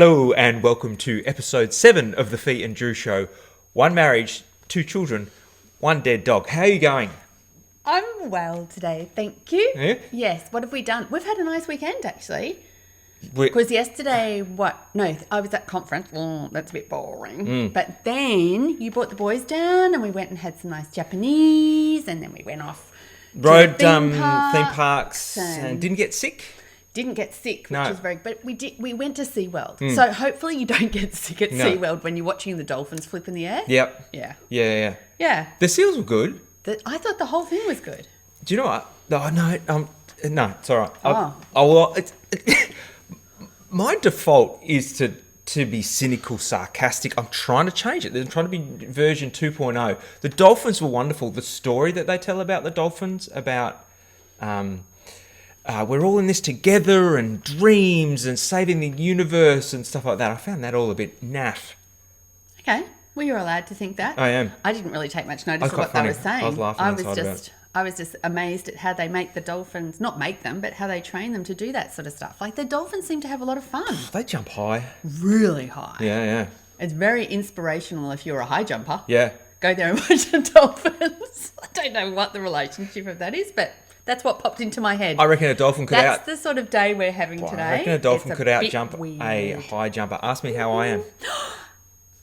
Hello and welcome to episode 7 of the Fee and Drew Show. 1 marriage, 2 children, 1 dead dog. How are you going? I'm well today, thank you. Yeah? Yes, what have we done? We've had a nice weekend actually. We- Because yesterday, I was at conference. That's a bit boring. But then you brought the boys down and we went and had some nice Japanese, and then we went off Rode to the theme parks and didn't get sick? Didn't get sick, which No. is very good. But we went to SeaWorld. So hopefully you don't get sick at SeaWorld when you're watching the dolphins flip in the air. Yep. Yeah. Yeah. The seals were good. I thought the whole thing was good. Do you know what? No, it's all right. Oh. My default is to be cynical, sarcastic. I'm trying to change it. I'm trying to be version 2.0. The dolphins were wonderful. The story that they tell about the dolphins, about we're all in this together and dreams and saving the universe and stuff like that. I found that all a bit naff. Okay. Well, you're allowed to think that. I am. I didn't really take much notice of quite what funny. they were saying. I was laughing inside about it. I was just amazed at how they make the dolphins, not make them, but how they train them to do that sort of stuff. Like the dolphins seem to have a lot of fun. They jump high. Really high. Yeah. It's very inspirational if you're a high jumper. Yeah. Go there and watch the dolphins. I don't know what the relationship of that is, but that's what popped into my head. I reckon a dolphin could That's the sort of day we're having today. I reckon a dolphin It's could bit out-jump weird. a high jumper. Ask me how I am.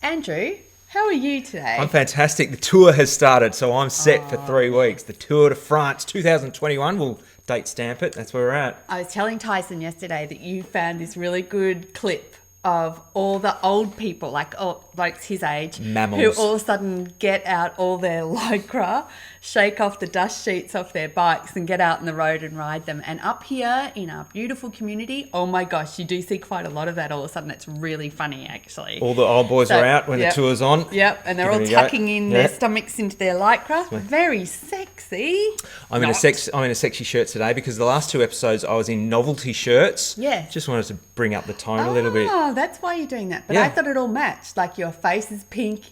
Andrew, how are you today? I'm fantastic. The tour has started, so I'm set for 3 weeks. The Tour de France 2021. We'll date stamp it. That's where we're at. I was telling Tyson yesterday that you found this really good clip of all the old people, like his age, Mammals. who all of a sudden get out all their lycra, shake off the dust sheets off their bikes and get out on the road and ride them. And up here in our beautiful community, oh my gosh, you do see quite a lot of that all of a sudden. It's really funny, actually. All the old boys are out when the tour's on. Yep, and they're all tucking in their stomachs into their lycra. Very sexy. I'm in a sexy shirt today because the last 2 episodes I was in novelty shirts. Yeah. Just wanted to bring up the tone a little bit. Oh, that's why you're doing that. But I thought it all matched. Like your face is pink,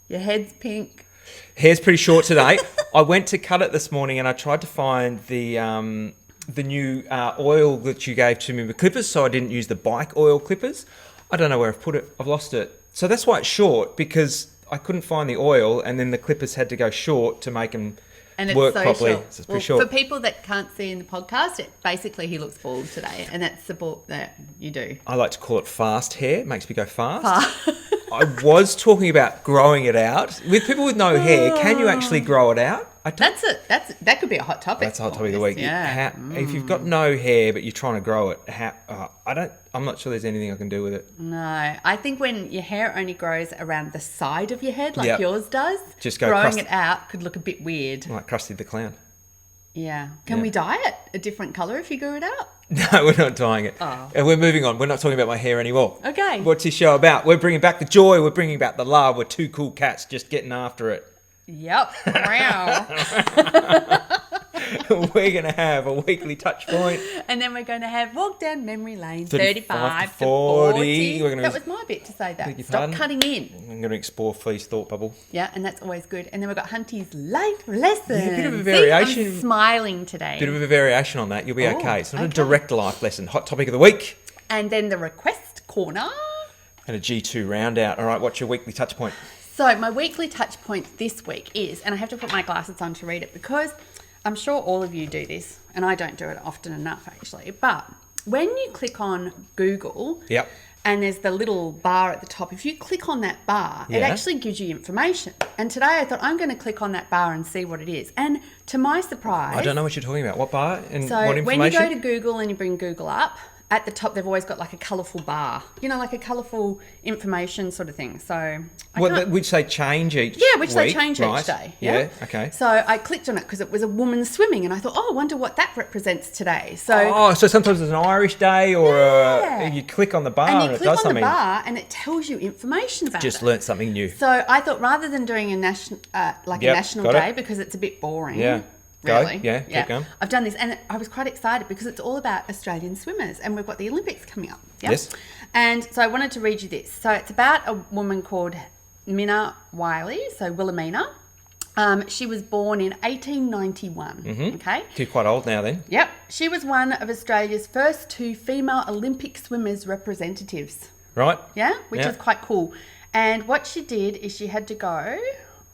your head's pink. Hair's pretty short today. I went to cut it this morning and I tried to find the new oil that you gave to me with clippers, so I didn't use the bike oil clippers. I don't know where I've put it. I've lost it. So that's why it's short, because I couldn't find the oil and then the clippers had to go short to make them work properly. Short. So it's pretty short. For people that can't see in the podcast, basically he looks bald today, and that's the bald that you do. I like to call it fast hair. It makes me go fast. I was talking about growing it out. With people with no hair, can you actually grow it out? That could be a hot topic. That's a hot topic of the week. Yeah. If you've got no hair but you're trying to grow it, I'm not sure there's anything I can do with it. No, I think when your hair only grows around the side of your head, like yours does, just go growing it out could look a bit weird. Like Krusty the Clown. Yeah. Can we dye it a different colour if you grew it out? No, we're not dyeing it. Oh. And we're moving on. We're not talking about my hair anymore. Okay. What's this show about? We're bringing back the joy. We're bringing back the love. We're 2 cool cats just getting after it. Yep. Wow. We're going to have a weekly touch point. And then we're going to have walk down memory lane, 35 35 to 40. We're gonna That was my bit to say that. Stop pardon? cutting in. I'm going to explore Fee's thought bubble. Yeah, and that's always good. And then we've got Hunty's late lesson. Yeah, a bit of a variation. See, I'm smiling today. Bit of a variation on that. You'll be okay. It's not okay. a direct life lesson. Hot topic of the week. And then the request corner. And a G2 round out. All right, what's your weekly touch point? So my weekly touch point this week is, and I have to put my glasses on to read it because I'm sure all of you do this, and I don't do it often enough actually, but when you click on Google and there's the little bar at the top, if you click on that bar, it actually gives you information. And today I thought I'm going to click on that bar and see what it is. And to my surprise... I don't know what you're talking about. What bar and so what information? When you go to Google and you bring Google up, at the top they've always got like a colourful bar, like a colourful information sort of thing. So which they change each they week, change right? each day. Yeah, okay. So I clicked on it because it was a woman swimming, and I thought, I wonder what that represents today. So so sometimes it's an Irish day, or you click on the bar and it does something. And you click on the bar and it tells you information about it. Just learnt something new. So I thought rather than doing a national day because it's a bit boring. Yeah. Really? Go. Yeah, keep going. I've done this, and I was quite excited because it's all about Australian swimmers, and we've got the Olympics coming up. Yep? Yes. And so I wanted to read you this. So it's about a woman called Minna Wiley, so Wilhelmina. She was born in 1891. Mm-hmm. Okay. She's quite old now then. Yep. She was one of Australia's first 2 female Olympic swimmers representatives. Right. Yeah, which Yeah. is quite cool. And what she did is she had to go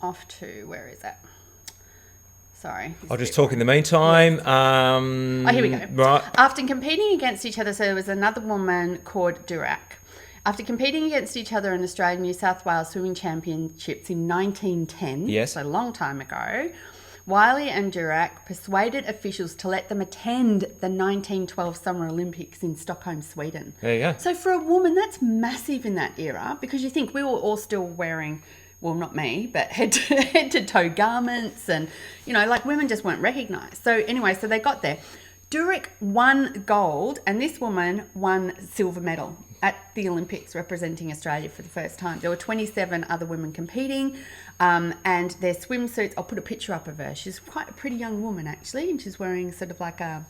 off to, where is that? Sorry. I'll just talk in the meantime. Oh, here we go. Right. After competing against each other, so there was another woman called Durack. After competing against each other in Australian New South Wales Swimming Championships in 1910, Yes. so a long time ago, Wiley and Durack persuaded officials to let them attend the 1912 Summer Olympics in Stockholm, Sweden. There you go. So for a woman, that's massive in that era, because you think we were all still wearing, well, not me, but head to toe garments, and, you know, like women just weren't recognised. So anyway, so they got there. Durack won gold, and this woman won silver medal at the Olympics, representing Australia for the first time. There were 27 other women competing, and their swimsuits, I'll put a picture up of her. She's quite a pretty young woman, actually, and she's wearing sort of like a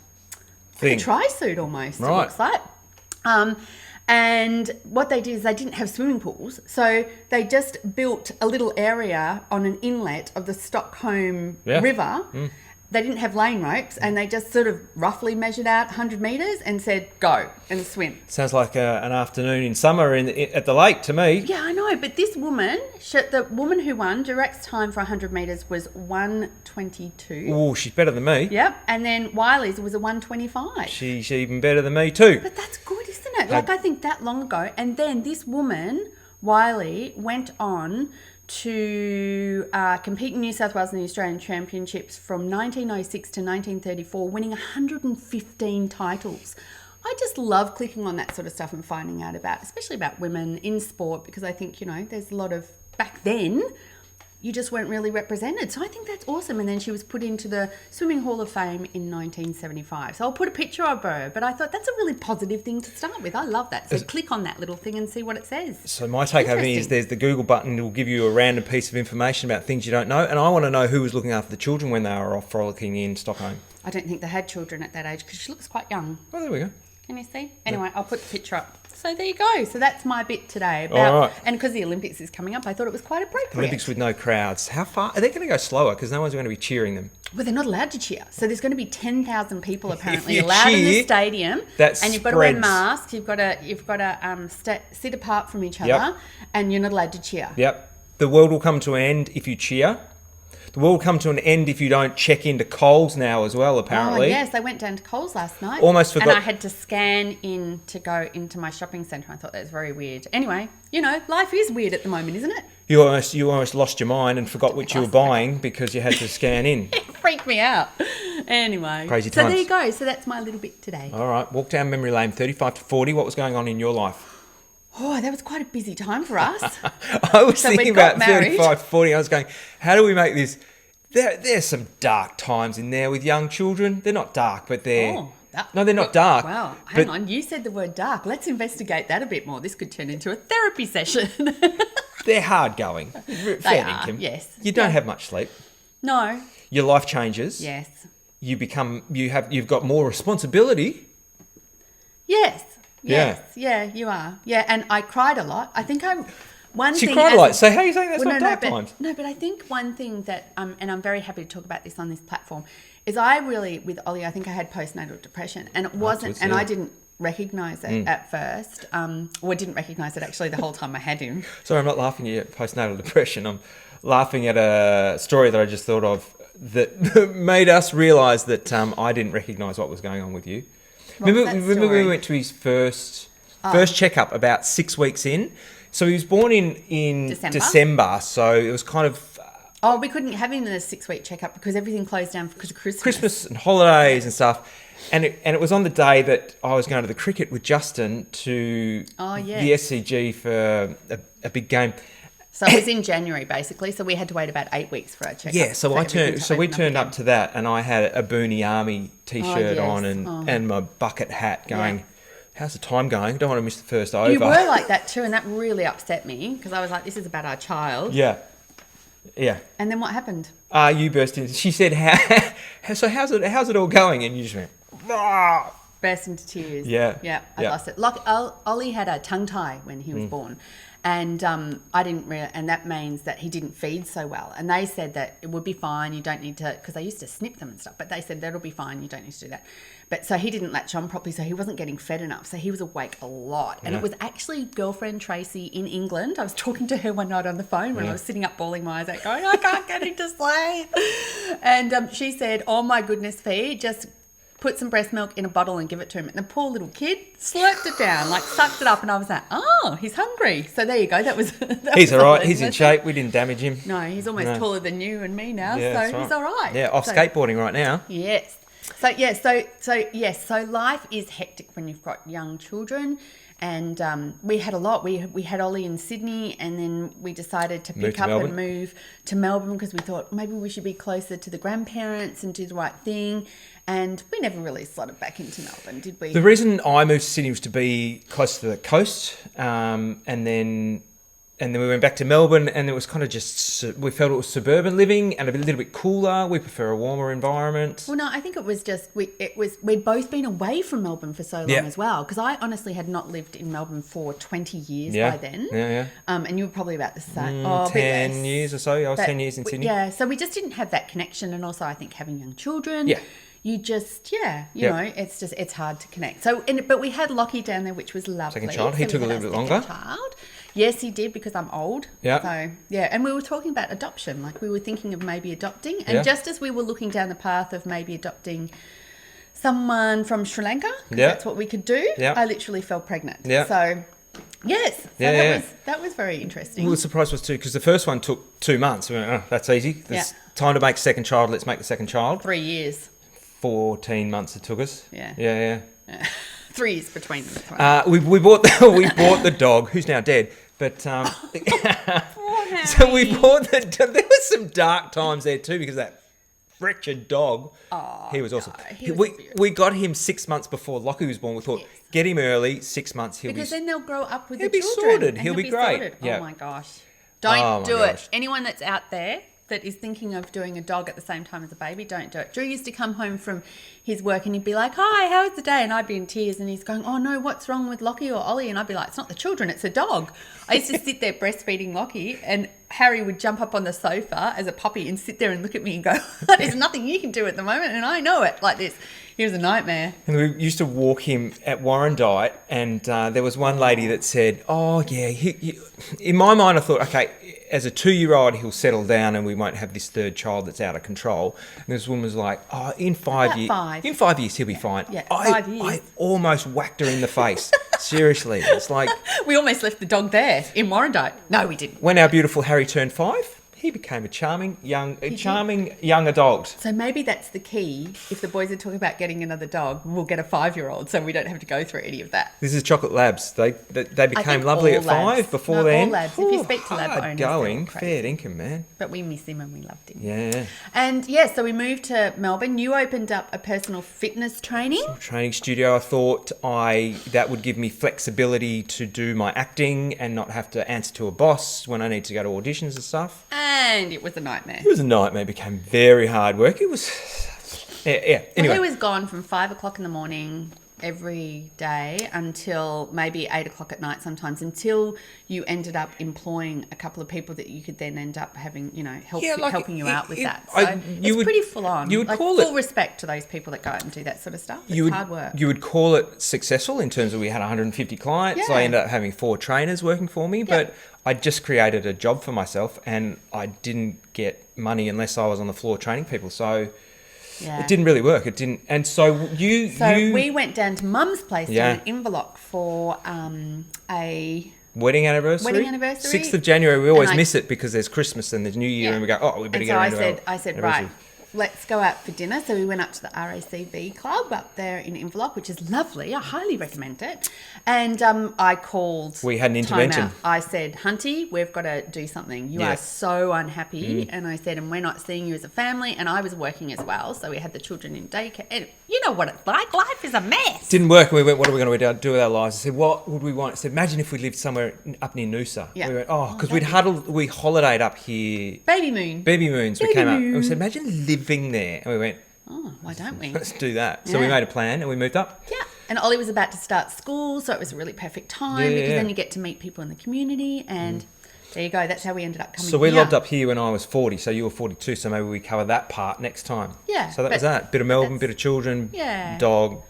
tri-suit almost, Right. it looks like. And what they did is they didn't have swimming pools, so they just built a little area on an inlet of the Stockholm River. They didn't have lane ropes, and they just sort of roughly measured out 100 metres and said, go and swim. Sounds like an afternoon in summer at the lake to me. Yeah, I know, but this woman, the woman who won, Durack's time for 100 metres was 1:22. Oh, she's better than me. Yep, and then Wiley's was a 1:25. She's even better than me too. But that's good, isn't it? Like, I think that long ago. And then this woman, Wiley, went on to compete in New South Wales and the Australian Championships from 1906 to 1934, winning 115 titles. I just love clicking on that sort of stuff and finding out about, especially about women in sport, because I think, you know, there's a lot of, back then, you just weren't really represented. So I think that's awesome. And then she was put into the Swimming Hall of Fame in 1975. So I'll put a picture of her. But I thought that's a really positive thing to start with. I love that. So click on that little thing and see what it says. So my take home is there's the Google button that will give you a random piece of information about things you don't know. And I want to know who was looking after the children when they were off frolicking in Stockholm. I don't think they had children at that age because she looks quite young. Oh, there we go. Can you see? Anyway, I'll put the picture up. So there you go. So that's my bit today. All right. And because the Olympics is coming up, I thought it was quite appropriate. Olympics with no crowds. How far? Are they going to go slower? Because no one's going to be cheering them. Well, they're not allowed to cheer. So there's going to be 10,000 people apparently you allowed in the cheer, stadium. that And you've got to wear spreads. masks. You've got to sit apart from each other, and you're not allowed to cheer. Yep. The world will come to an end if you cheer. The world will come to an end if you don't check into Coles now as well, apparently. Oh, yes. I went down to Coles last night. Almost forgot. And I had to scan in to go into my shopping centre. I thought that was very weird. Anyway, you know, life is weird at the moment, isn't it? You almost lost your mind and forgot what you were buying because you had to scan in. It freaked me out. Anyway. Crazy So times. there you go. So that's my little bit today. All right. Walk down memory lane, 35 to 40. What was going on in your life? Oh, that was quite a busy time for us. I was So thinking we'd got about married. 35 to 40. I was going, how do we make this... There's some dark times in there with young children. They're not dark, but they're... No, they're not dark. Wow, hang but on. You said the word dark. Let's investigate that a bit more. This could turn into a therapy session. they're hard going. They Fair are, dinkum. yes. You don't Yeah. have much sleep. No. Your life changes. Yes. You've got more responsibility. Yes. Yeah. Yes. Yeah, you are. Yeah, and I cried a lot. I think She cried a lot. So how are you saying that's not dark but, times? No, but I think one thing that, and I'm very happy to talk about this on this platform, is I really, with Ollie, I think I had postnatal depression, and it wasn't, Afterwards, and yeah. I didn't recognise it at first. Or I didn't recognise it actually the whole time I had him. Sorry, I'm not laughing at postnatal depression. I'm laughing at a story that I just thought of that made us realise that I didn't recognise what was going on with you. What was that Remember when we story? went to his first checkup about 6 weeks in? So he was born in December, so it was kind of Oh, we couldn't have him in a 6-week checkup because everything closed down because of Christmas. Christmas and holidays and stuff. And it was on the day that I was going to the cricket with Justin to the SCG for a big game. So it was in January basically. So we had to wait about 8 weeks for our checkup. Yeah, so we turned up again. to that, and I had a Boonie Army t-shirt on and my bucket hat going. Yeah. How's the time going? I don't want to miss the first over. You were like that too, and that really upset me because I was like, this is about our child. Yeah. And then what happened? You burst in. She said, "So how's it all going?" And you just went, "Ah." Burst into tears. Yeah. Yeah, I lost it. Like, Ollie had a tongue tie when he was born. And I didn't really, and that means that he didn't feed so well. And they said that it would be fine. You don't need to, because they used to snip them and stuff. But they said that'll be fine. You don't need to do that. But so he didn't latch on properly, so he wasn't getting fed enough. So he was awake a lot. And it was actually girlfriend Tracy in England. I was talking to her one night on the phone when I was sitting up bawling my eyes out, going, I can't get him to sleep. And she said, oh my goodness, Fee, just put some breast milk in a bottle and give it to him. And the poor little kid slurped it down, like sucked it up. And I was like, oh, he's hungry. So there you go. That was he's all right. He's in shape. We didn't damage him. No, he's almost taller than you and me now. Yeah, so he's all right. Yeah, off skateboarding right now. Yes. So life is hectic when you've got young children. And we had a lot. We had Ollie in Sydney, and then we decided to pick up and move to Melbourne because we thought maybe we should be closer to the grandparents and do the right thing. And we never really slotted back into Melbourne, did we? The reason I moved to Sydney was to be close to the coast, and then we went back to Melbourne, and it was kind of just, we felt it was suburban living and a little bit cooler. We prefer a warmer environment. Well, no, I think it was just, we'd both been away from Melbourne for so long as well, because I honestly had not lived in Melbourne for 20 years by then. Yeah. And you were probably about the same. 10 years or so. I was 10 years in Sydney. Yeah, so we just didn't have that connection, and also I think having young children. Yeah. You just, you know, it's hard to connect. So, but we had Lockie down there, which was lovely. Second child. He took a little bit longer. Child. Yes, he did, because I'm old. Yeah. So, yeah. And we were talking about adoption. Like, we were thinking of maybe adopting. And just as we were looking down the path of maybe adopting someone from Sri Lanka, because that's what we could do, I literally fell pregnant. Yeah. So, yes. So that was very interesting. Well, the surprise was too, because the first one took 2 months. We went, oh, that's easy. There's time to make a second child. Let's make the second child. 3 years. 14 months it took us. Yeah. 3 years between them. We bought the dog, who's now dead. But so we bought there were some dark times there too, because that wretched dog. Oh, he was awesome. We got him 6 months before Lockie was born. We thought, get him early, 6 months. Because then they'll grow up with the children. He'll be sorted. He'll be great. Sorted. Yeah. Oh my gosh. Don't do it. Anyone that's out there that is thinking of doing a dog at the same time as a baby, don't do it. Drew used to come home from his work and he'd be like, hi, how was the day? And I'd be in tears, and he's going, oh no, what's wrong with Lockie or Ollie? And I'd be like, it's not the children, it's a dog. I used to sit there breastfeeding Lockie, and Harry would jump up on the sofa as a puppy and sit there and look at me and go, there's nothing you can do at the moment, and I know it, like this. He was a nightmare. And we used to walk him at Warrandyte, and there was one lady that said, oh yeah, in my mind I thought, okay, as a 2-year-old, he'll settle down and we won't have this third child that's out of control. And this woman was like, oh, in 5 years, he'll be fine. Yeah, 5 years. I almost whacked her in the face. Seriously. It's like... We almost left the dog there in Warrandyte. No, we didn't. When our beautiful Harry turned 5... he became a charming young adult. So maybe that's the key. If the boys are talking about getting another dog, we'll get a 5-year-old, so we don't have to go through any of that. This is Chocolate Labs. They became lovely at 5. Before then, all labs. If you speak to lab owners, going fair income, man. But we miss him and we loved him. Yeah. And so we moved to Melbourne. You opened up a personal fitness training studio. I thought that would give me flexibility to do my acting and not have to answer to a boss when I need to go to auditions and stuff. And it was a nightmare. It was a nightmare. It became very hard work. It was... Yeah. Anyway. Well, he was gone from 5 o'clock in the morning every day until maybe 8 o'clock at night sometimes, until you ended up employing a couple of people that you could then end up having, helping you out with that. So it's pretty full on. You would call full respect to those people that go out and do that sort of stuff. It's hard work. You would call it successful in terms of we had 150 clients. Yeah. I ended up having 4 trainers working for me, but I just created a job for myself and I didn't get money unless I was on the floor training people. So... yeah. It didn't really work. It didn't. And so we went down to Mum's place down in Inverloch for a wedding anniversary. 6th of January. We always miss it because there's Christmas and there's New Year and we go, oh, we better get around to it. I said, right, let's go out for dinner. So we went up to the RACV club up there in Inverloch, which is lovely. I highly recommend it. And I called. We had an intervention. I said, Hunty, we've got to do something. You are so unhappy. And I said, and we're not seeing you as a family. And I was working as well. So we had the children in daycare. And you know what it's like. Life is a mess. Didn't work. And we went, what are we going to do with our lives? I said, what would we want? I said, imagine if we lived somewhere up near Noosa. Yeah. We went, because we holidayed up here. Baby Moons. We came up and we said, imagine living there. And we went, why don't we? Let's do that. So we made a plan and we moved up. Yeah. And Ollie was about to start school, so it was a really perfect time because then you get to meet people in the community and there you go. That's how we ended up coming So we here. lobbed up here when I was 40, so you were 42, so maybe we cover that part next time. Yeah. So that was that. Bit of Melbourne, bit of children, dog,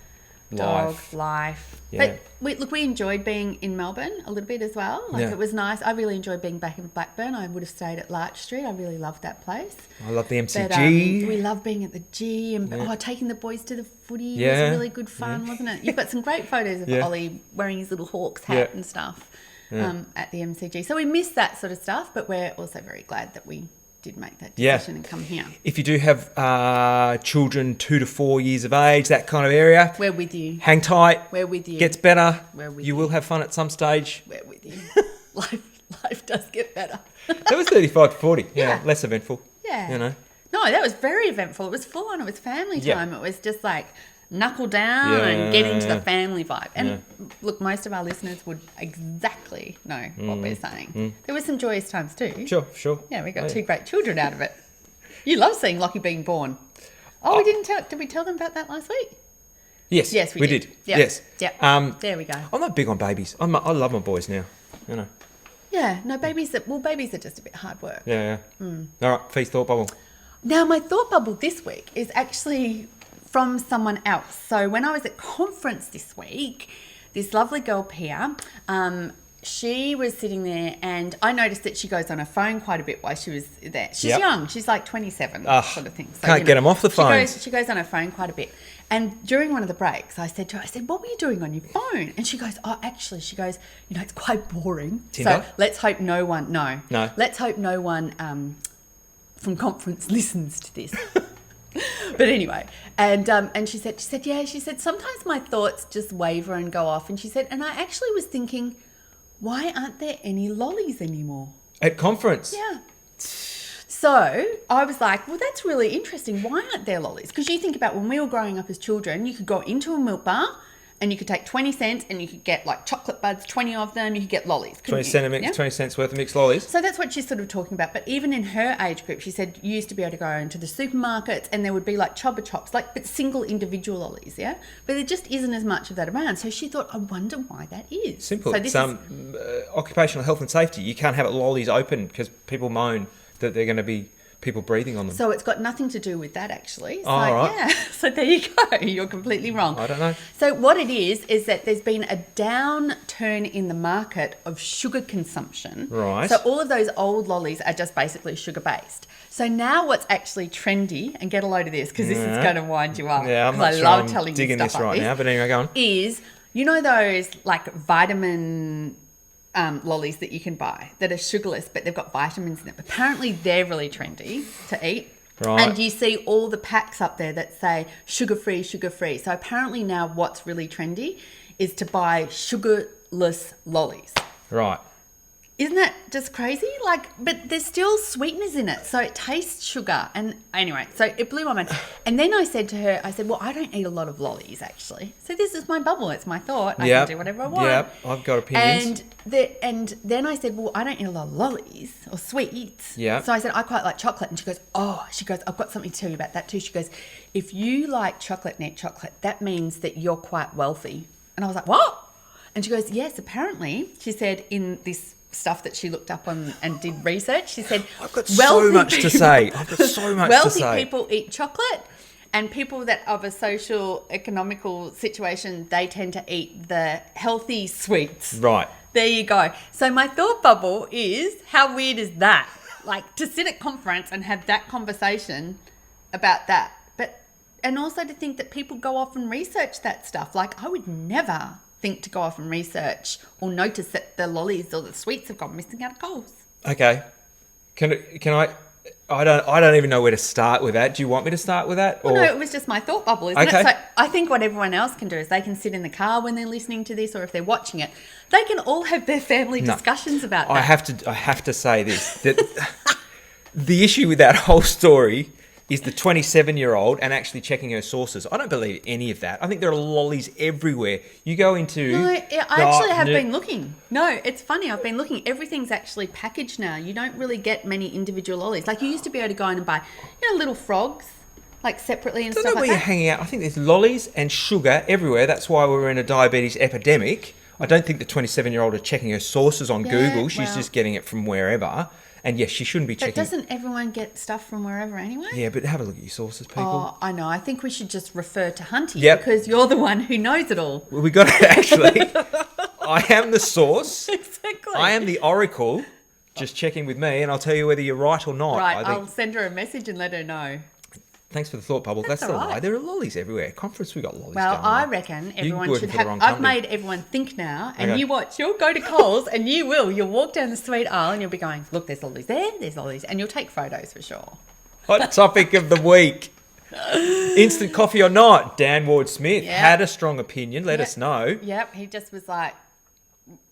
life. Yeah. But we enjoyed being in Melbourne a little bit as well. It was nice. I really enjoyed being back in Blackburn. I would have stayed at Larch Street. I really loved that place. I love the MCG. But, we love being at the G and taking the boys to the footy was really good fun, wasn't it? You've got some great photos of Ollie wearing his little Hawks hat and stuff at the MCG. So we miss that sort of stuff, but we're also very glad that we did make that decision and come here. If you do have children 2 to 4 years of age, that kind of area, we're with you. Hang tight. We're with you. Gets better. We're with you. Will have fun at some stage. We're with you. Life does get better. That was 35 to 40. Yeah, less eventful. Yeah. You know. No, that was very eventful. It was full on. It was family time. It was just like knuckle down and get into the family vibe. And look, most of our listeners would exactly know what we're saying. There were some joyous times too. Sure. Yeah, we got 2 great children out of it. You love seeing Lockie being born. Oh, we didn't tell. Did we tell them about that last week? Yes, we did. Yep. Yes. Yep. There we go. I'm not big on babies. I love my boys now. You know. Yeah. No, babies are just a bit hard work. Yeah. All right. Feast thought bubble. Now, my thought bubble this week is actually from someone else. So when I was at conference this week, this lovely girl, Pia, she was sitting there and I noticed that she goes on her phone quite a bit while she was there. She's young. She's like 27 sort of thing. So, can't get them off the phone. She goes on her phone quite a bit. And during one of the breaks, I said to her, what were you doing on your phone? And she goes, it's quite boring. Tinder? So let's hope no one, let's hope no one from conference listens to this. But anyway, and she said, sometimes my thoughts just waver and go off. And she said, and I actually was thinking, why aren't there any lollies anymore? At conference? Yeah. So I was like, well, that's really interesting. Why aren't there lollies? Because you think about when we were growing up as children, you could go into a milk bar and you could take 20 cents and you could get like chocolate buds, 20 of them, you could get lollies. 20 cents worth of mixed lollies. So that's what she's sort of talking about. But even in her age group, she said you used to be able to go into the supermarkets and there would be like Chobba Chops, but single individual lollies, yeah? But there just isn't as much of that around. So she thought, I wonder why that is. Simple. So it's occupational health and safety. You can't have lollies open because people moan that they're going to be people breathing on them. So it's got nothing to do with that, actually. So, right. Yeah. So there you go. You're completely wrong. I don't know. So what it is that there's been a downturn in the market of sugar consumption. Right. So all of those old lollies are just basically sugar-based. So now what's actually trendy, and get a load of this because this is going to wind you up. Yeah, I'm not sure love I'm telling digging you this stuff right like now, but anyway, go on. Is, you know those like vitamin lollies that you can buy that are sugarless, but they've got vitamins in them. Apparently, they're really trendy to eat. Right. And you see all the packs up there that say sugar-free, sugar-free. So apparently now what's really trendy is to buy sugarless lollies. Right. Isn't that just crazy? But there's still sweeteners in it, so it tastes sugar. And anyway, so it blew my mind. And then I said to her, well, I don't eat a lot of lollies, actually. So this is my bubble. It's my thought. I can do whatever I want. Yep, I've got opinions. And then I said, well, I don't eat a lot of lollies or sweets. Yeah. So I said, I quite like chocolate. And she goes, I've got something to tell you about that too. She goes, if you like chocolate and eat chocolate, that means that you're quite wealthy. And I was like, what? And she goes, yes, apparently, she said in this stuff that she looked up on and did research, she said, I've got so much to say. Wealthy people eat chocolate, and people that of a social economical situation, they tend to eat the healthy sweets. Right. There you go. So my thought bubble is, how weird is that? Like to sit at conference and have that conversation about that. And also to think that people go off and research that stuff. Like I would never think to go off and research or notice that the lollies or the sweets have gone missing out of Coles. Okay. Can I don't even know where to start with that. Do you want me to start with that? Well, no, it was just my thought bubble, isn't it? So I think what everyone else can do is they can sit in the car when they're listening to this, or if they're watching it, they can all have their family discussions about that. I have to say this, that the issue with that whole story is the 27-year-old and actually checking her sources. I don't believe any of that. I think there are lollies everywhere. You go into... No, I actually have been looking. No, it's funny. I've been looking. Everything's actually packaged now. You don't really get many individual lollies. Like you used to be able to go in and buy, little frogs like separately and I don't stuff know like where you're that? hanging out. I think there's lollies and sugar everywhere. That's why we're in a diabetes epidemic. I don't think the 27-year-old are checking her sources on Yeah, Google. She's well- just getting it from wherever. And yes, she shouldn't be But checking. doesn't everyone get stuff from wherever anyway? Yeah, but have a look at your sources, people. Oh, I know. I think we should just refer to Hunty Yep. because you're the one who knows it all. Well, we got it actually. I am the source. Exactly. I am the oracle. Just checking with me, and I'll tell you whether you're right or not. Right, I I'll think. send her a message and let her know. Thanks for the thought bubble. That's That's the all lie. right. There are lollies everywhere. Conference, we got lollies. Well, going I on. reckon You're everyone working should for the have. wrong I've company. made everyone think now, and Okay. you watch. You'll go to Coles, and you will. You'll walk down the sweet aisle, and you'll be going, "Look, there's lollies there. There's lollies," and you'll take photos for sure. Hot topic of the week. Instant coffee or not? Dan Ward Smith Yeah. had a strong opinion. Let Yep. us know. Yep, he just was like,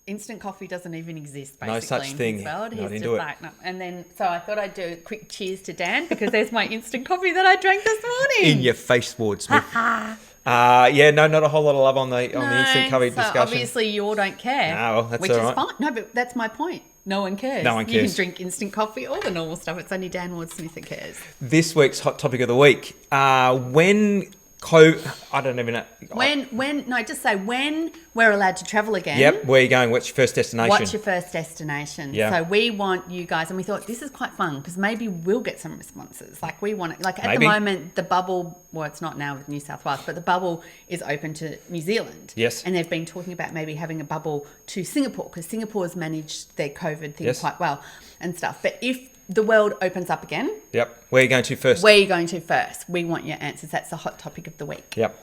instant coffee doesn't even exist, basically. No such in thing. his world. Not He's into just it. like, no. And then, so I thought I'd do a quick cheers to Dan because there's my instant coffee that I drank this morning. In your face, Ward Smith. Yeah, no, not a whole lot of love on the instant coffee so discussion. obviously you all don't care. No, well, that's which all is right. fine. No, but that's my point. No one cares. No one You cares. can drink instant coffee or the normal stuff. It's only Dan Ward Smith that cares. This week's hot topic of the week. When I don't even know. Just say when we're allowed to travel again. Yep, where are you going? What's your first destination? What's your first destination? Yeah. So we want you guys, and we thought this is quite fun because maybe we'll get some responses. Like we want, like at Maybe. the moment, the bubble. Well, it's not now with New South Wales, but the bubble is open to New Zealand. Yes. And they've been talking about maybe having a bubble to Singapore because Singapore's managed their COVID thing Yes. quite well and stuff. But if the world opens up again, Yep. Where are you going to first? where are you going to first? We want your answers. That's the hot topic of the week. Yep.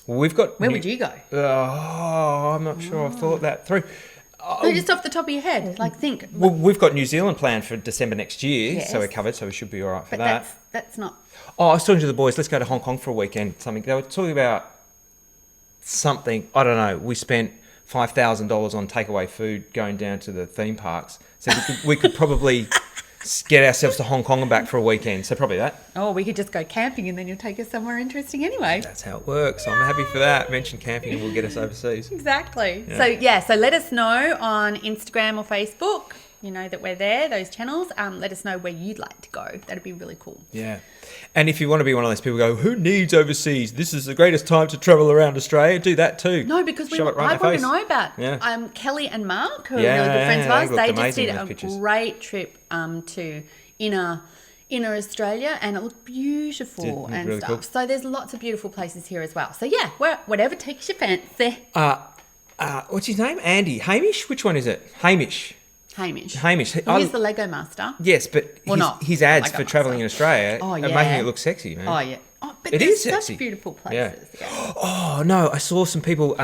Well, we've got. Where would you go? Oh, I'm not sure. I've thought that through. No, just off the top of your head, like think. Well, we've got New Zealand planned for December next year, Yes. so we're covered. So we should be all right for But that. that's not. Oh, I was talking to the boys. Let's go to Hong Kong for a weekend. Something they were talking about. Something I don't know. We spent $5,000 on takeaway food going down to the theme parks. So we could probably get ourselves to Hong Kong and back for a weekend. So probably that. Oh, we could just go camping and then you'll take us somewhere interesting anyway. That's how it works. I'm happy for that. Mention camping and we'll get us overseas. Exactly. Yeah. So let us know on Instagram or Facebook. You know that we're there, those channels. Let us know where you'd like to go. That'd be really cool. Yeah. And if you want to be one of those people who go, who needs overseas? This is the greatest time to travel around Australia. Do that too. No, because Shove it right in I their want to face. know about Yeah. Kelly and Mark, who are Yeah, really good friends of they ours. looked They just amazing did in those a pictures. great trip to inner Australia, and it looked beautiful Did look and really stuff. cool. So there's lots of beautiful places here as well. So yeah, whatever takes your fancy. What's his name? Andy. Hamish? Which one is it? Hamish. Hamish. I- He's the Lego master. Yes, but Well, not his ads Lego for travelling in master. Australia Oh, are yeah. making it look sexy, man. Oh yeah. Oh, but It there's is sexy. such beautiful Yeah. places. Yeah. Oh, no, I saw some people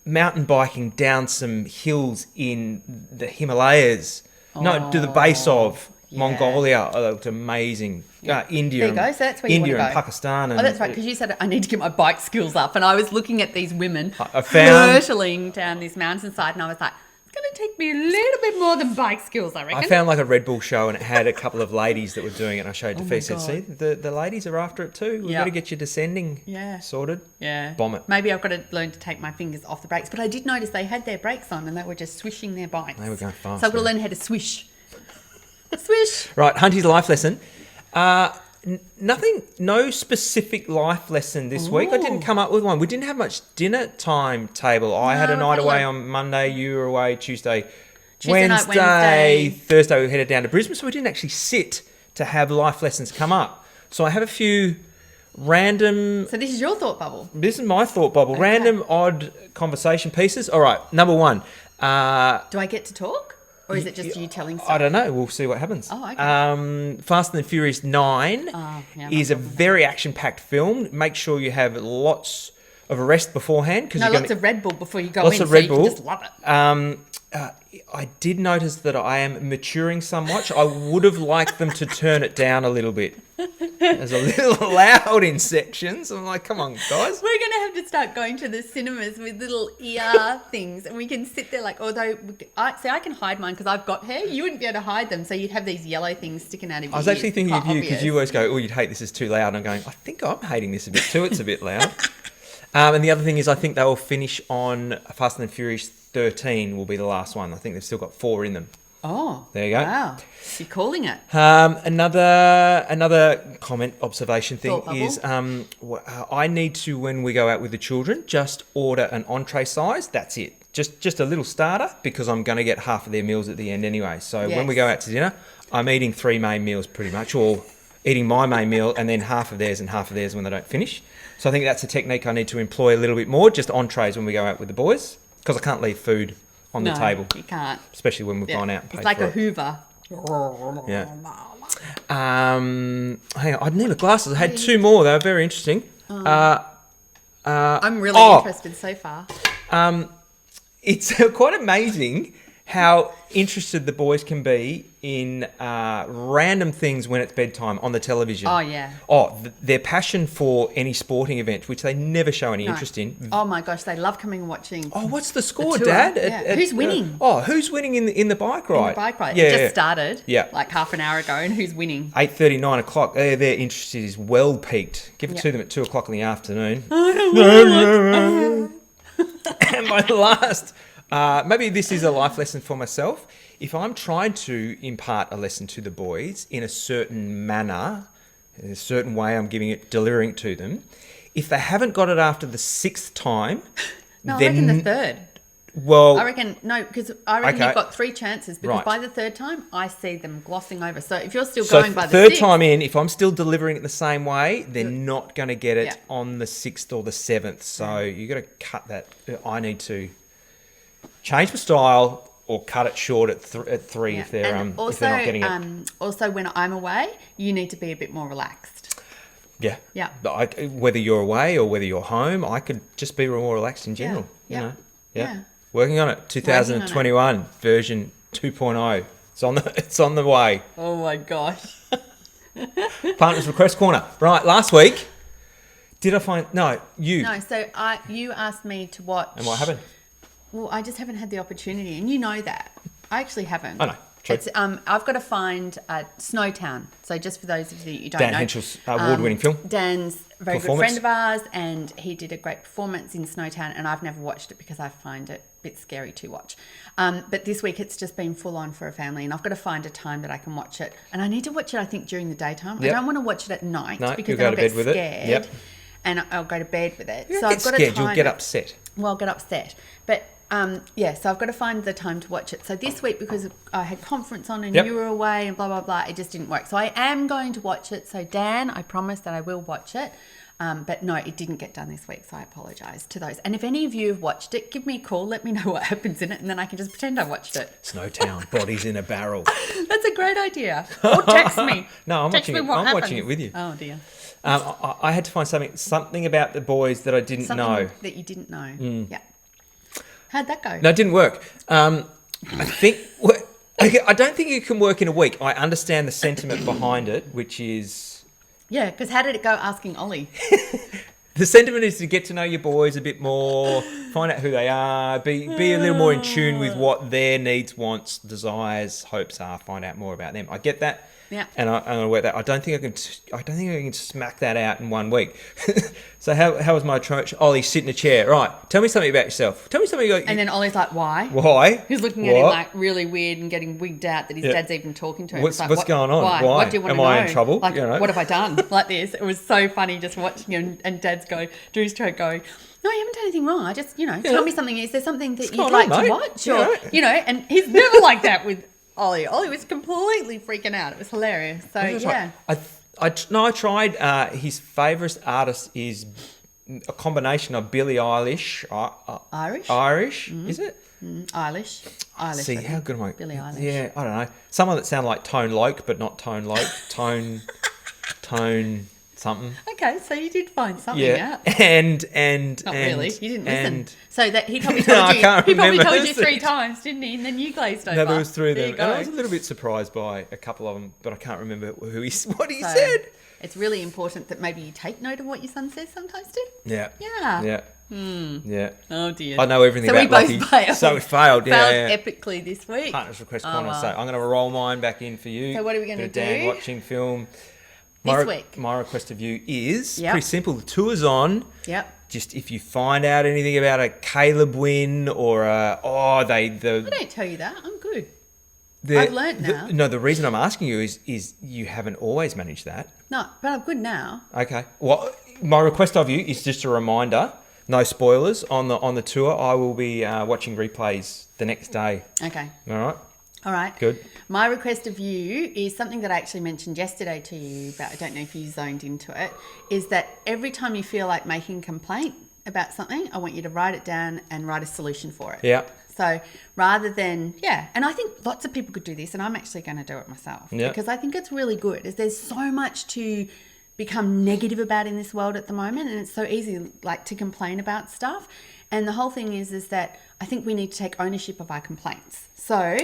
mountain biking down some hills in the Himalayas. No, to the base of yeah. Mongolia. Oh, that looked amazing. India. There you go. So that's where you India want to and go. Pakistan. And Oh, that's right. Because you said I need to get my bike skills up, and I was looking at these women I found- hurtling down this mountainside, and I was like, it's going to take me a little bit more than bike skills, I reckon. I found like a Red Bull show and it had a couple of ladies that were doing it. And I showed Oh Defee, my said, God. see, the ladies are after it too. We've Yeah. got to get your descending Yeah. sorted. Yeah. Bomb it. Maybe I've got to learn to take my fingers off the brakes. But I did notice they had their brakes on and they were just swishing their bikes. They were going fast, So I've got to man. learn how to swish. Swish. Right, Hunty's life lesson. Nothing, no specific life lesson this week. I didn't Ooh. come up with one. We didn't have much dinner timetable. I had a No, night I've had a away lot. on Monday, you were away Tuesday, night, Wednesday. Thursday we headed down to Brisbane, so we didn't actually sit to have life lessons come up. So I have a few random, So this is your thought bubble. this is my thought bubble, random odd conversation pieces. All right, number one. Do I get to talk? Or is it just you telling stuff? I don't know. We'll see what happens. Oh, okay. Fast and the Furious 9 Oh, yeah, is a very action-packed film. Make sure you have lots of a rest beforehand because No, you're going lots of Red Bull before you go lots in, of so Red you Bull. can just love it. I did notice that I am maturing somewhat. I would have liked them to turn it down a little bit. It's a little loud in sections. I'm like, come on, guys. We're going to have to start going to the cinemas with little ear things, and we can sit there like, although, I can hide mine because I've got hair. You wouldn't be able to hide them, so you'd have these yellow things sticking out of your I was ears. actually thinking Quite of you because obvious. you always go, oh, you'd hate this is too loud. And I'm going, I think I'm hating this a bit too. It's a bit loud. And the other thing is I think they will finish on Fast and the Furious 13 will be the last one. I think they've still got 4 in them. Oh. There you go. Wow. You're calling it. Another comment observation thing Thought is I need to, when we go out with the children, just order an entree size. That's it. Just a little starter, because I'm going to get half of their meals at the end anyway. So when we go out to dinner, I'm eating 3 main meals pretty much, or eating my main meal and then half of theirs and half of theirs when they don't finish. So I think that's a technique I need to employ a little bit more, just entrees when we go out with the boys, because I can't leave food on the table. You can't. Especially when we've gone out and paid It's like for a it. Hoover. Yeah. Hang on, I need my glasses. I had 2 more. They were very interesting. I'm really interested so far. It's quite amazing how interested the boys can be in random things when it's bedtime on the television. Oh, yeah. Their passion for any sporting event, which they never show any interest in. Oh, my gosh. They love coming and watching. Oh, what's the score, tour. Dad? Yeah. Who's winning? Who's winning in the bike ride? In the bike ride. Yeah, It just started Yeah. like half an hour ago, and who's winning? 8:30, 9 o'clock. Their interest is well peaked. Give it to them at 2 o'clock in the afternoon. And my last, maybe this is a life lesson for myself. If I'm trying to impart a lesson to the boys in a certain manner, in a certain way I'm delivering it to them, if they haven't got it after the 6th time, No, I then reckon the 3rd. Well, Because I reckon you've got 3 chances, because by the 3rd time, I see them glossing over. So if you're still going by the 3rd 6th, time in, if I'm still delivering it the same way, they're not going to get it on the 6th or the 7th. So you got to cut that. I need to change my style or cut it short at 3 if they're if they're not getting it. Also, when I'm away, you need to be a bit more relaxed. Yeah. Yeah. Whether you're away or whether you're home, I could just be more relaxed in general. Yeah. You know? Yeah. Working on it. 2021 version 2.0. It's on the way. Oh my gosh. Partners Request Corner. Right, last week, did I find... No, you. No, so you asked me to watch... And what happened? Well, I just haven't had the opportunity, and you know that. I actually haven't. I know. True. It's I've got to find Snowtown. So just for those of you who don't know, Dan Henschel's award-winning film. Dan's a very good friend of ours, and he did a great performance in Snowtown, and I've never watched it because I find it a bit scary to watch. But this week it's just been full on for a family, and I've got to find a time that I can watch it. And I need to watch it, I think, during the daytime. Yep. I don't want to watch it at night because you'll then go I'll to get bed with scared. it. Yep. And I'll go to bed with it. You so get I've got scared, to time you'll get it. upset. Well, I'll get upset. But so I've got to find the time to watch it. So this week, because I had conference on and you were away and blah, blah, blah, it just didn't work. So I am going to watch it. So Dan, I promise that I will watch it. But no, it didn't get done this week. So I apologise to those. And if any of you have watched it, give me a call. Let me know what happens in it. And then I can just pretend I watched it. Snowtown, bodies in a barrel. That's a great idea. Or text me. No, I'm watching it. I'm watching it with you. Oh, dear. I had to find something about the boys that I didn't know. That you didn't know. Yeah. How'd that go? No, it didn't work. I think I don't think it can work in a week. I understand the sentiment behind it, which is... Yeah, because how did it go asking Ollie? The sentiment is to get to know your boys a bit more, find out who they are, be a little more in tune with what their needs, wants, desires, hopes are, find out more about them. I get that. Yeah. And I'm going to work that. I don't think I can smack that out in 1 week. So how was my approach? Ollie, sit in a chair. Right. Tell me something about yourself. Tell me something about... And then Ollie's like, why? Why? He's looking at him like really weird and getting wigged out that his dad's even talking to him. What's like, going on? Why? What do you want to know? Am I in trouble? Like, what have I done? Like this. It was so funny just watching him and Dad's Drew's going, no, you haven't done anything wrong. I just, tell me something. Is there something that you'd like to watch? Or, and he's never like that with Ollie. Ollie was completely freaking out. It was hilarious. So, yeah. I tried. His favourite artist is a combination of Billie Eilish. Irish, is it? Eilish. See, how good am I? Billie Eilish. Yeah, I don't know. Someone that sound like Tone Loc, but not Tone Loc. Tone something. Okay, so you did find something out. And not really. You didn't listen. So that he probably told you. I can't he probably remember. told you 3 times, didn't he? And then you glazed over. No, there was 3 of them. And I was a little bit surprised by a couple of them, but I can't remember what he So, said. It's really important that maybe you take note of what your son says sometimes, too. Yeah. Yeah. Yeah. Yeah. Oh dear. I know everything about Lucky. We both failed. So we failed. Failed epically this week. Partners Request Corner. So I'm going to roll mine back in for you. So what are we going to do? Dan watching film. This week. My request of you is pretty simple. The tour's on. Yep. Just if you find out anything about a Caleb win or I don't tell you that. I'm good. I've learnt now. No, the reason I'm asking you is you haven't always managed that. No, but I'm good now. Okay. Well, my request of you is just a reminder. No spoilers on the tour. I will be watching replays the next day. Okay. All right. Good. My request of you is something that I actually mentioned yesterday to you, but I don't know if you zoned into it, is that every time you feel like making a complaint about something, I want you to write it down and write a solution for it. Yeah. So rather than, and I think lots of people could do this, and I'm actually going to do it myself because I think it's really good. There's so much to become negative about in this world at the moment, and it's so easy like to complain about stuff. And the whole thing is that I think we need to take ownership of our complaints. So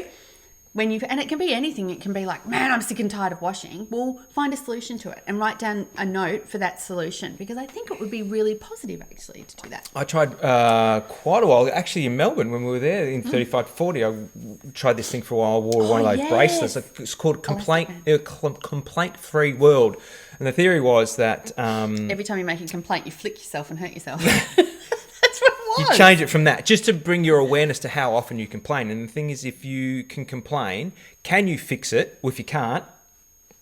and it can be anything. It can be like, man, I'm sick and tired of washing. Well, find a solution to it and write down a note for that solution, because I think it would be really positive actually to do that. I tried quite a while, actually in Melbourne when we were there in 35 to 40. I tried this thing for a while. I wore one of those bracelets. It's called Complaint-Free World. And the theory was that... every time you make a complaint, you flick yourself and hurt yourself. That's what it was. You change it from that, just to bring your awareness to how often you complain. And the thing is, if you can complain, can you fix it? Well, if you can't,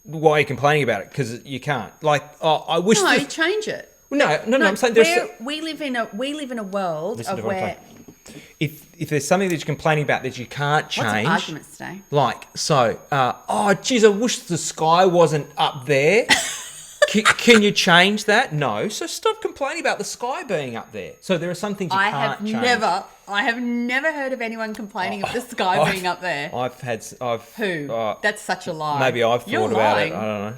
why are you complaining about it? Because you can't. Like, I wish... No, change it. No, I'm saying... We live in a world of where... If there's something that you're complaining about that you can't change... What's the arguments today? Like, geez, I wish the sky wasn't up there. Can you change that? No. So stop complaining about the sky being up there. So there are some things you can't change. I have never heard of anyone complaining of the sky being up there. Who? That's such a lie. Maybe I've thought about it. I don't know.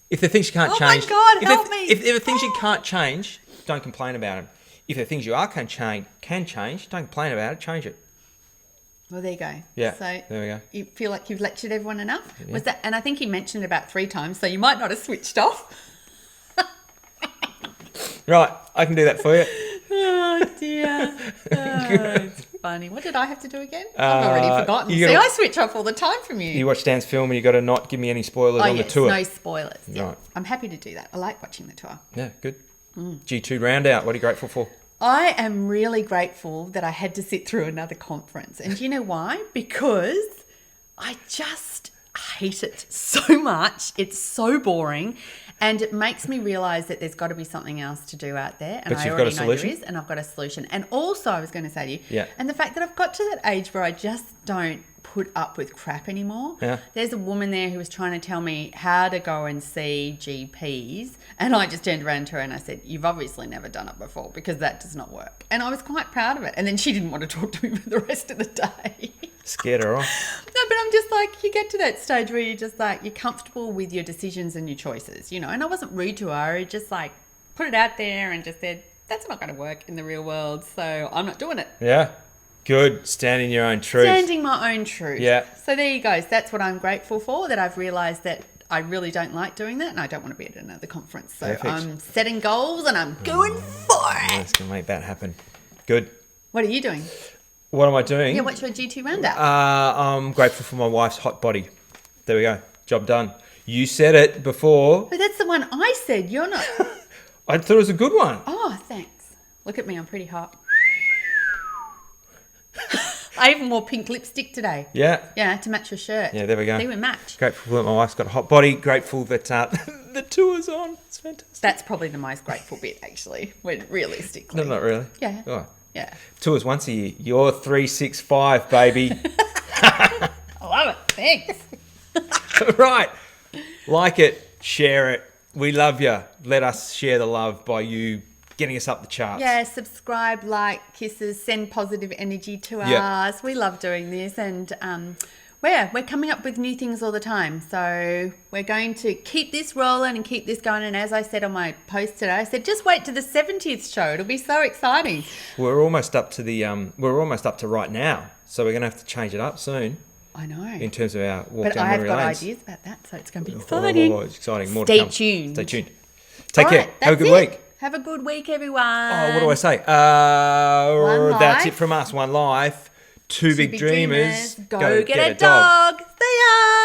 If there are things you can't change... Oh my God, help me. If there are things you can't change, don't complain about them. If there are things you can change, don't complain about it, change it. Well, there you go. Yeah, so there we go. You feel like you've lectured everyone enough? Yeah. Was that? And I think he mentioned it about 3 times, so you might not have switched off. Right, I can do that for you. Oh, dear. It's funny. What did I have to do again? I've already forgotten. I switch off all the time from you. You watch Dan's film and you got to not give me any spoilers on the tour. No spoilers. Yeah. Right. I'm happy to do that. I like watching the tour. Yeah, good. G2 round out. What are you grateful for? I am really grateful that I had to sit through another conference. And do you know why? Because I just hate it so much. It's so boring. And it makes me realise that there's got to be something else to do out there. And I already know there is, and I've got a solution. And also, I was going to say to you, and the fact that I've got to that age where I just don't put up with crap anymore. Yeah. There's a woman there who was trying to tell me how to go and see GPs, and I just turned around to her and I said, you've obviously never done it before, because that does not work. And I was quite proud of it. And then she didn't want to talk to me for the rest of the day. Scared her off. No, but I'm just like, you get to that stage where you're just like, you're comfortable with your decisions and your choices, you know. And I wasn't rude to her. I just like put it out there and just said, that's not going to work in the real world, so I'm not doing it. Yeah. Good. Standing your own truth. Standing my own truth. Yeah. So there you go. That's what I'm grateful for, that I've realised that I really don't like doing that and I don't want to be at another conference. So perfect. I'm setting goals and I'm going for it. Let's go make that happen. Good. What are you doing? What am I doing? Yeah, what's your G2 roundup? I'm grateful for my wife's hot body. There we go. Job done. You said it before. But that's the one I said. You're not. I thought it was a good one. Oh, thanks. Look at me. I'm pretty hot. I even wore pink lipstick today. Yeah. Yeah, to match your shirt. Yeah, there we go. See, we match. Grateful that my wife's got a hot body. Grateful that the tour's on. It's fantastic. That's probably the most grateful bit, actually, when realistically. No, not really. Yeah. Oh. Yeah. Tours once a year. You're 365, baby. I love it. Thanks. Right. Like it. Share it. We love you. Let us share the love by you getting us up the charts. Yeah, subscribe, like, kisses, send positive energy to us. We love doing this, and we're coming up with new things all the time. So we're going to keep this rolling and keep this going. And as I said on my post today, I said just wait to the 70th show. It'll be so exciting. We're almost up to right now, so we're going to have to change it up soon. I know. In terms of our walk but down memory lanes. I've got ideas about that, so it's going to be exciting. It's exciting. More Stay to come. tuned. Stay tuned. Take care. Have a good week. Have a good week, everyone. Oh, what do I say? That's it from us. One life. Two big dreamers. Go get a dog. See ya.